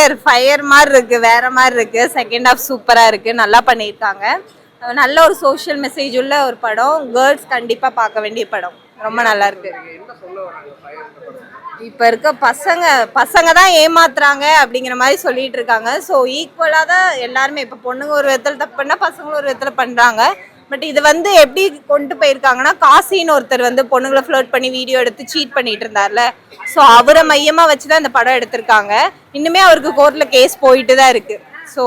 Fire fire மாதிரி இருக்கு, வேற மாதிரி இருக்கு. செகண்ட் ஹாஃப் சூப்பரா இருக்கு, நல்லா பண்ணியிருக்காங்க. நல்ல ஒரு சோஷியல் மெசேஜ் உள்ள ஒரு படம். கேர்ள்ஸ் கண்டிப்பா பார்க்க வேண்டிய படம். ரொம்ப நல்லா இருக்கு. இப்ப இருக்க பசங்க தான் ஏமாத்துறாங்க அப்படிங்கிற மாதிரி சொல்லிட்டு இருக்காங்க. ஸோ ஈக்குவலா தான் எல்லாருமே, இப்ப பொண்ணுங்க ஒரு விதத்துல தப்பு பண்ணா பசங்களும் ஒரு விதத்துல பண்றாங்க. பட் இது வந்து எப்படி கொண்டு போயிருக்காங்கன்னா, காசின்னு ஒருத்தர் வந்து பொண்ணுங்களை ஃப்ளர்ட் பண்ணி வீடியோ எடுத்து சீட் பண்ணிட்டு இருந்தார்ல, ஸோ அவரை மையமா வச்சுதான் இந்த படம் எடுத்திருக்காங்க. இன்னுமே அவருக்கு கோர்ட்ல கேஸ் போயிட்டு தான் இருக்கு. ஸோ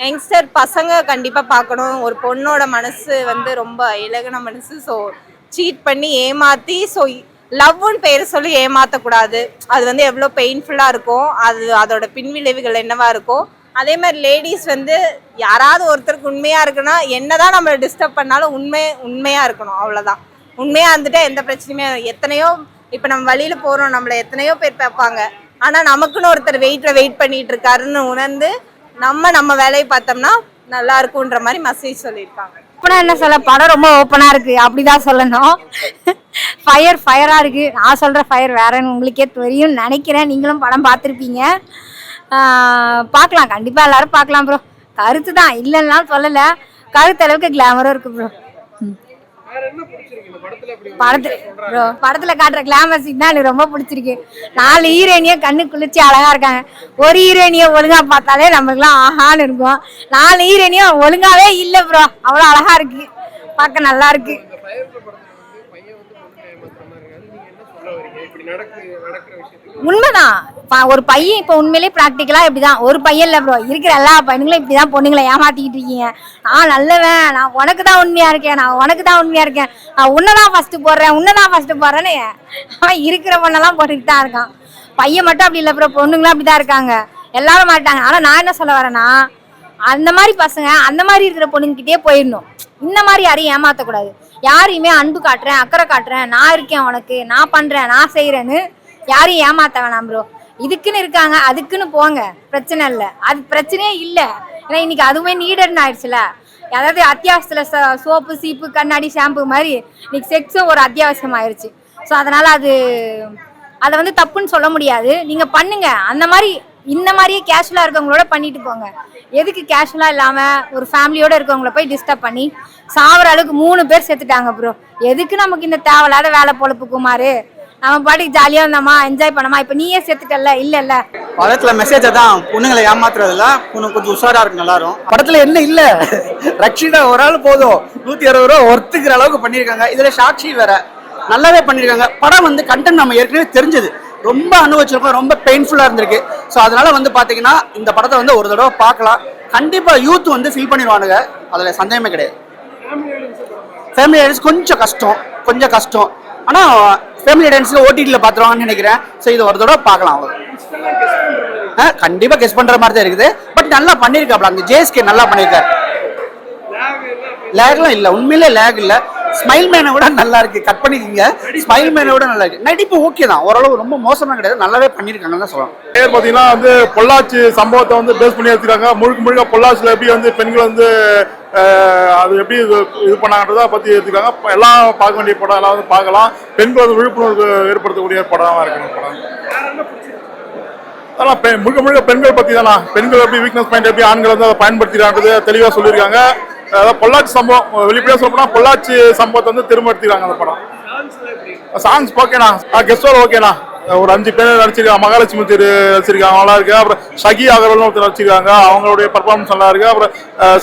யங்ஸ்டர் பசங்க கண்டிப்பா பார்க்கணும். ஒரு பொண்ணோட மனசு வந்து ரொம்ப இலகுன மனசு. ஸோ சீட் பண்ணி ஏமாத்தி, ஸோ லவ்னு பேர் சொல்லி ஏமாத்தக்கூடாது. அது வந்து எவ்வளோ பெயின்ஃபுல்லாக இருக்கும், அதோட பின்விளைவுகள் என்னவா இருக்கும். அதே மாதிரி லேடிஸ் வந்து யாராவது ஒருத்தருக்கு உண்மையாக இருக்குன்னா, என்னதான் நம்மளை டிஸ்டர்ப் பண்ணாலும் உண்மையாக இருக்கணும். அவ்வளோதான். உண்மையாக இருந்துட்டு எந்த பிரச்சனையுமே. எத்தனையோ இப்போ நம்ம வழியில் போகிறோம், நம்மளை எத்தனையோ பேர் பார்ப்பாங்க. ஆனால் நமக்குன்னு ஒருத்தர் வெயிட் பண்ணிட்டு இருக்காருன்னு உணர்ந்து நம்ம வேலையை பார்த்தோம்னா நல்லா இருக்குன்ற மாதிரி மெசேஜ் சொல்லியிருக்காங்க. ஓப்பனாக என்ன சொல்ல, படம் ரொம்ப ஓப்பனாக இருக்குது அப்படிதான் சொல்லணும். ஃபயராக இருக்குது. நான் சொல்கிற ஃபயர் வேறன்னு உங்களுக்கே தெரியும் நினைக்கிறேன். நீங்களும் படம் பார்த்துருப்பீங்க. பார்க்கலாம், கண்டிப்பாக எல்லோரும் பார்க்கலாம் ப்ரோ. கருத்து தான் இல்லைன்னாலும் சொல்லலை, கருத்து அளவுக்கு கிளாமரும் இருக்குது ப்ரோ. படத்துல காட்டுற கிளாமர் சீன் தான் எனக்கு ரொம்ப பிடிச்சிருக்கு. 4 ஹீரோயினிய கண்ணு குளிச்சு அழகா இருக்காங்க. ஒரு ஹீரோயினிய ஒழுங்கா பார்த்தாலே நம்மளுக்குலாம் ஆஹான்னு இருக்கும். 4 ஹீரோயினியும் ஒழுங்காவே இல்லை ப்ரோ, அவ்வளோ அழகா இருக்கு, பார்க்க நல்லா இருக்கு. உண்மைதான். ஒரு பையன் இப்ப உண்மையிலேயே பிராக்டிக்கலா இப்படிதான். ஒரு பையன் இல்ல ப்ரோ, இருக்கிற எல்லா பையனுங்களும் இப்படிதான் பொண்ணுங்களை ஏமாத்திக்கிட்டு இருக்கீங்க. நான் நல்லவன், நான் உனக்கு தான் உண்மையா இருக்கேன், நான் உன்னதான் ஃபர்ஸ்ட் போடுறேன்னு அவன் இருக்கிற பொண்ணெல்லாம் போட்டுக்கிட்டு தான் இருக்கான். பையன் மட்டும் அப்படி இல்லை ப்ரோ, பொண்ணுங்களும் அப்படிதான் இருக்காங்க. எல்லாரும் மாட்டாங்க. ஆனா நான் என்ன சொல்ல வரேன்னா, அந்த மாதிரி பசங்க அந்த மாதிரி இருக்கிற பொண்ணுங்கிட்டே போயிடணும். இந்த மாதிரி யாரையும் ஏமாத்தக்கூடாது. யாரையுமே அன்பு காட்டுறேன், அக்கறை காட்டுறேன், நான் இருக்கேன் உனக்கு, நான் பண்றேன், நான் செய்யறேன்னு யாரையும் ஏமாத்த வேணாம் ப்ரோ. இதுக்குன்னு இருக்காங்க, அதுக்குன்னு போங்க, பிரச்சனை இல்லை. அது பிரச்சனையே இல்லை. ஏன்னா இன்னைக்கு அதுவுமே நீடட்னு ஆயிடுச்சுல. அதாவது அத்தியாவசியத்துல சோப்பு, சீப்பு, கண்ணாடி, ஷாம்பு மாதிரி இன்னைக்கு செக்ஸும் ஒரு அத்தியாவசியம் ஆயிடுச்சு. ஸோ அதனால அதை வந்து தப்புன்னு சொல்ல முடியாது. நீங்க பண்ணுங்க. அந்த மாதிரி இந்த மாதிரியே கேஷுவலா இருக்கவங்களோட பண்ணிட்டு போங்க. எதுக்கு கேஷுவலா இல்லாம ஒரு ஃபேமிலியோட இருக்கவங்கள போய் டிஸ்டர்ப் பண்ணி சாவர அளவுக்கு 3 பேர் செத்துட்டாங்க ப்ரோ. எதுக்கு நமக்கு இந்த தேவையில்லாத வேலை பொழப்பு குமாரு? நம்ம பாட்டுக்கு ஜாலியா இருந்தோமா, என்ஜாய் பண்ணமா. இப்ப நீயே செத்துட்டல. இல்ல படத்துல மெசேஜ் தான், பொண்ணுங்களை ஏமாத்துறதுல கொஞ்சம் உஷாரா இருக்கு. நல்லாரும் படத்துல என்ன இல்ல, ரக்ஷிதா ஒரு ஆள் போதும் 160 ரூபா ஒர்த்துக்கிற அளவுக்கு பண்ணிருக்காங்க. இதுல சாட்சி வேற நல்லாவே பண்ணிருக்காங்க. படம் வந்து கண்டென்ட் நம்ம ஏற்கனவே தெரிஞ்சது, ரொம்ப அனுபவிச்சிருக்கோம், ரொம்ப பெயின்ஃபுல்லா இருந்திருக்கு. ஸோ அதனால வந்து பாத்தீங்கன்னா இந்த படத்தை வந்து ஒரு தடவை பார்க்கலாம். கண்டிப்பா யூத் வந்து ஃபீல் பண்ணிடுவானுங்க, அதுல சந்தேகமே கிடையாது. ஃபேமிலி ஆடியன்ஸ் கொஞ்சம் கஷ்டம். ஆனா ஃபேமிலி ஆடியன்ஸ்ல ஓடிடில பாத்துருவாங்கன்னு நினைக்கிறேன். ஸோ இது ஒரு தடவை பார்க்கலாம். கண்டிப்பா கெஸ் பண்ற மாதிரி தான் இருக்குது. பட் நல்லா பண்ணிருக்காப்ல, அங்க ஜேஎஸ்கே நல்லா பண்ணிருக்காரு. லேக்லாம் இல்ல, உண்மையிலே லேக் இல்ல. ஸ்மைல் மேனை விட நல்லா இருக்கு. கட் பண்ணிக்கிங்க, ஸ்மைல் மேனை விட நல்லா இருக்கு. நடிப்பு ஓகே தான், ஓரளவு ரொம்ப மோசமா கிடையாது, நல்லாவே பண்ணிருக்காங்கன்னு தான் சொல்லலாம். பாத்தீங்கன்னா வந்து பொள்ளாச்சி சம்பவத்தை வந்து பேஸ் பண்ணி எடுத்துருக்காங்க. முழுக்க பொள்ளாச்சியில் எப்படி வந்து பெண்கள் வந்து அது எப்படி இது பண்ணாங்கன்றதை பத்தி எடுத்துக்காங்க. எல்லாம் பார்க்க வேண்டிய படம், எல்லாம் வந்து பார்க்கலாம். பெண்கள் வந்து விழிப்புணர்வு ஏற்படுத்தக்கூடிய படமா இருக்கு படம். அதெல்லாம் முழுக்க பெண்கள் பத்தி தானா, பெண்கள் எப்படி வீக்னஸ் பாயிண்ட் எப்படி ஆண்கள் வந்து அதை பயன்படுத்திக்கிறான்றது தெளிவாக சொல்லியிருக்காங்க. அதாவது பொள்ளாச்சி சம்பவம் வெளிப்படையா சொல்லப்போனா பொள்ளாச்சி சம்பவத்தை வந்து திரும்ப எடுத்துக்கிறாங்க அந்த படம். சாங்ஸ் ஓகேண்ணா, கெஸ்ட் ஓகேண்ணா. ஒரு 5 பேர் நடிச்சிருக்காங்க. மகாலட்சுமி திரு நடிச்சிருக்காங்க, நல்லா இருக்கு. அப்புறம் ஷகி அகர்வால் ஒருத்தர் நடிச்சிருக்காங்க, அவங்களுடைய பர்ஃபார்மன்ஸ் நல்லா இருக்கு. அப்புறம்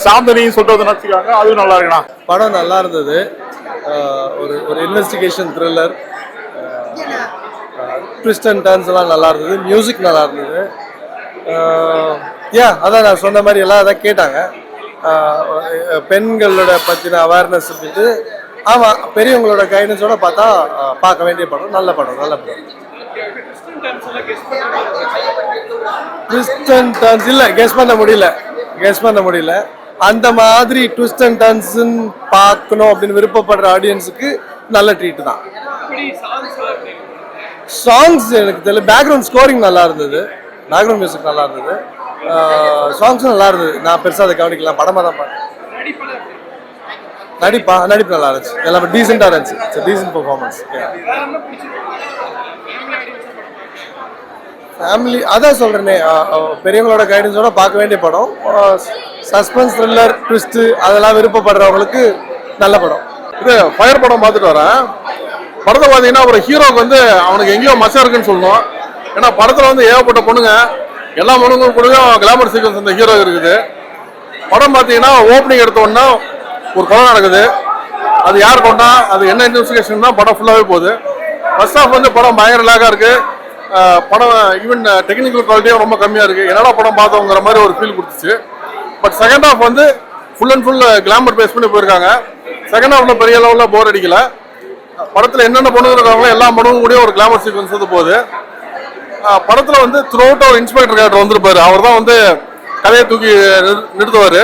சாந்தனி சொல்லிட்டு நடிச்சிருக்காங்க, அதுவும் நல்லா இருக்குண்ணா. படம் நல்லா இருந்தது. ஒரு investigation thriller, twist and turns எல்லாம் நல்லா இருந்தது. மியூசிக் நல்லா இருந்தது. அதான் நான் சொன்ன மாதிரி எல்லாம் அதான் கேட்டாங்க. பெண்களோட பற்றின அவேர்னஸ் இருந்துட்டு, ஆமாம், பெரியவங்களோட கைடன்ஸோட பார்த்தா பார்க்க வேண்டிய படம். நல்ல படம். ட்விஸ்ட் அண்ட் டர்ன்ஸ் இல்லை, கெஸ் பண்ண முடியல. அந்த மாதிரி ட்விஸ்ட் அண்ட் டர்ன்ஸ்ன்னு பார்க்கணும் அப்படின்னு விருப்பப்படுற ஆடியன்ஸுக்கு நல்ல ட்ரீட் தான். சாங்ஸ் எனக்கு தெரியல. பேக்ரவுண்ட் ஸ்கோரிங் நல்லா இருந்தது, பேக்ரவுண்ட் மியூசிக் நல்லா இருந்தது, சாங்ஸும் நல்லா இருந்தது. நான் பெருசாக அதை கவனிக்கலாம், படமாக தான் பார்த்தேன். நடிப்பு நல்லா இருந்துச்சு, எல்லாமே டீசெண்டாக இருந்துச்சு. Decent performance. ஃபேமிலி அதான் சொல்கிறேனே, பெரியவங்களோட கைடன்ஸோட பார்க்க வேண்டிய படம். சஸ்பென்ஸ் த்ரில்லர் ட்விஸ்ட்டு அதெல்லாம் விருப்பப்படுறவங்களுக்கு நல்ல படம். இது ஃபயர் படம் பார்த்துட்டு வரேன். படத்தை பார்த்தீங்கன்னா ஒரு ஹீரோக்கு வந்து அவனுக்கு எங்கேயோ மச்சம் இருக்குன்னு சொல்லணும். ஏன்னா படத்தில் வந்து ஏகப்பட்ட பொண்ணுங்க, எல்லா பொண்ணுங்களும் கூடயும் கிளாமர் சீக்வன்ஸ் அந்த ஹீரோ இருக்குது. படம் பார்த்தீங்கன்னா ஓப்பனிங் எடுத்தோன்னா ஒரு கொலை நடக்குது. அது யார் கொண்டா, அது என்ன இன்வெஸ்டிகேஷன் தான் படம் ஃபுல்லாகவே போகுது. ஃபர்ஸ்ட் ஹாஃப் வந்து படம் பயங்கர லேக்காக இருக்குது. படம் ஈவன் டெக்னிக்கல் குவாலிட்டியும் ரொம்ப கம்மியாக இருக்குது. என்னடா படம் பார்த்தோங்கிற மாதிரி ஒரு ஃபீல் கொடுத்துச்சு. பட் செகண்ட் ஹாஃப் வந்து full and full glamour face பண்ணி போயிருக்காங்க. செகண்ட் ஹாஃப்ல பெரிய லெவலில் போர் அடிக்கல. படத்தில் என்னென்ன பொண்ணுங்க இருக்காங்களோ எல்லா பொண்ணுங்க கூட ஒரு கிளாமர் சீக்வன்ஸ் வந்து போகுது. படத்தில் வந்து த்ரூ அவுட் ஒரு இன்ஸ்பெக்டர் கேரக்டர் வந்திருப்பாரு. அவர் தான் வந்து கதையை தூக்கி நிறுத்துவார்.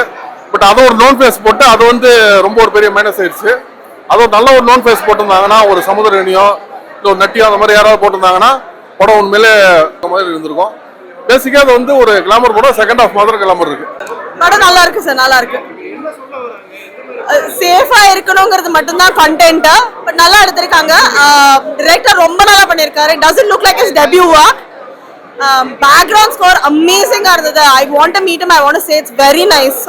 பட் அதை ஒரு நோன் ஃபேஸ் போட்டு அது வந்து ரொம்ப ஒரு பெரிய மைனஸ் ஆயிடுச்சு. அது ஒரு நல்ல ஒரு நோன் ஃபேஸ் போட்டிருந்தாங்கன்னா, ஒரு சமுதிரனியோ இல்லை ஒரு நட்டியோ அந்த மாதிரி யாராவது போட்டிருந்தாங்கன்னா படம் உண்மையிலே மாதிரி இருந்திருக்கும். பேசிக்காக அது வந்து ஒரு கிளாமர் படம். செகண்ட் ஹாஃப் மாதிரி கிளாமர் இருக்கு. படம் நல்லா இருக்கு சார், நல்லா இருக்கு. சேஃபா இருக்கணுங்கிறது மட்டும்தான் கண்டென்ட். பட் நல்லா எடுத்திருக்காங்க. டைரக்டர் ரொம்ப நல்லா பண்ணிருக்காரு. Doesn't look like his debut work. Background score அமேசிங்கா இருந்தது. I want to meet him. I want to say it's very nice.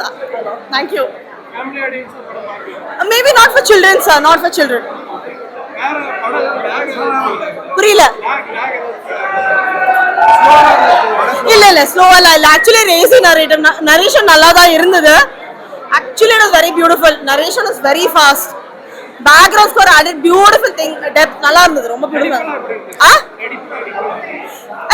Thank you. Maybe not for children sir, not for children. புரியல. இல்ல ஸ்லோவா இல்ல. Actually ரேசி narration நல்லா தான் இருந்தது. Actually, it was very beautiful. Narration was very fast. Background score added beautiful thing. Depth நல்லா இருந்தது, ரொம்ப beautiful.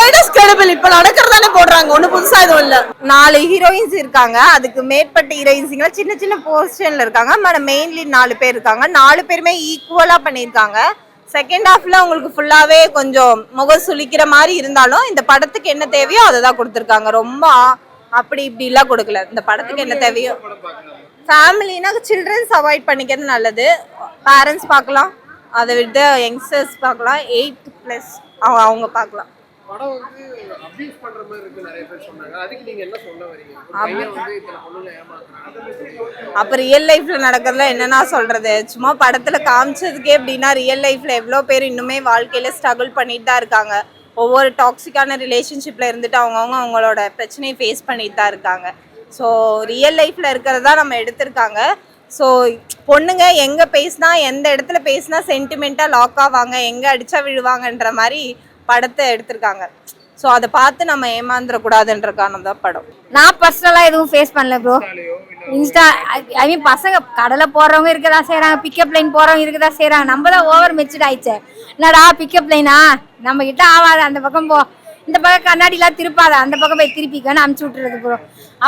It is credible. இப்ப நடக்கிறதானே போடுறாங்க, ஒண்ணு புதுசா எதுவும் இல்ல. 4 ஹீரோயின்ஸ் இருக்காங்க. அதுக்கு மேற்பட்ட ஹீரோயின்ஸ்ங்க சின்ன சின்ன போர்ஷன்ல இருக்காங்க. மெயின்லி 4 பேர் இருக்காங்க. 4 பேருமே ஈக்குவலா பண்ணிருக்காங்க. செகண்ட் ஹாஃப்ல உங்களுக்கு ஃபுல்லாவே கொஞ்சம் முகம் சுளிக்கிற மாதிரி இருந்தாலும் இந்த படத்துக்கு என்ன தேவையோ அதை தான் கொடுத்துருக்காங்க. ரொம்ப அப்படி இப்படி எல்லாம் கொடுக்கல. இந்த படத்துக்கு என்ன தேவையோ. ஃபேமிலினா சில்ட்ரன்ஸ் அவாய்ட் பண்ணிக்கிறது நல்லது. பேரண்ட்ஸ் பார்க்கலாம், அதை விட்டு யங்ஸ்டர்ஸ் பார்க்கலாம். 8+ அவங்க பார்க்கலாம். படம் வந்து அபியூஸ் பண்ற மாதிரி இருக்கு நிறைய பேர் சொன்னாங்க. அதுக்கு நீங்க என்ன சொல்ல வரீங்க? பையன் வந்து இத்தனை பொண்ணுங்களை ஏமாத்துறாங்க. அப்ப ரியல் லைஃப்ல நடக்கிறதுல என்னன்னா சொல்றது, சும்மா படத்துல காமிச்சதுக்கே அப்படின்னா ரியல் லைஃப்ல எவ்வளோ பேர் இன்னுமே வாழ்க்கையில ஸ்ட்ரகிள் பண்ணிட்டு தான் இருக்காங்க. ஒவ்வொரு டாக்ஸிக்கான ரிலேஷன்ஷிப்ல இருந்துட்டு அவங்களோட பிரச்சனையை ஃபேஸ் பண்ணிட்டு தான் இருக்காங்க. ஸோ ரியல் லைஃப்ல இருக்கிறதா நம்ம எடுத்திருக்காங்க. ஸோ பொண்ணுங்க எங்க பேசினா எந்த இடத்துல பேசினா சென்டிமெண்டா லாக் ஆவாங்க, எங்க அடிச்சா விழுவாங்கன்ற மாதிரி படத்தை எடுத்திருக்காங்க. ஸோ அதை பார்த்து நம்ம ஏமாந்துடக்கூடாதுன்ற காரணம் தான் படம். நான் பர்சனலாக எதுவும் ஃபேஸ் பண்ணல ப்ரோ. இன்ஸ்டா ஐ மீன் பசங்க கடலை போடுறவங்க இருக்கதான் செய்கிறாங்க, பிக்கப் லைன் போகிறவங்க இருக்கதான் செய்கிறாங்க. நம்ம தான் ஓவர் மெச்சூர்ட் ஆயிடுச்சு. என்னடா பிக்கப் லைனா நம்ம கிட்ட ஆகாது, அந்த பக்கம் போ, இந்த பக்கம் கண்ணாடிலாம் திருப்பாத, அந்த பக்கம் போய் திருப்பிக்கன்னு அனுப்பிச்சி விட்டுறது ப்ரோ.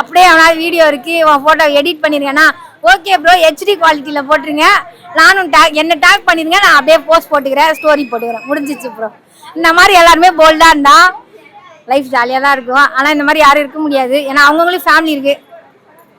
அப்படியே அவனால் வீடியோ இருக்குது, உன் ஃபோட்டோ எடிட் பண்ணிருக்கேன்னா ஓகே ப்ரோ HD குவாலிட்டியில் போட்டுருங்க, நானும் என்ன டேக் பண்ணிருங்க, நான் அப்படியே போஸ்ட் போட்டுக்கிறேன், ஸ்டோரி போட்டுக்கிறேன், முடிஞ்சிச்சு ப்ரோ. இந்த மாதிரி எல்லாருமே போல்டாக இருந்தால் லைஃப் ஜாலியாக தான் இருக்கும். ஆனால் இந்த மாதிரி யாரும் இருக்க முடியாது. ஏன்னா அவங்கவுங்களுக்கு ஃபேமிலி இருக்குது.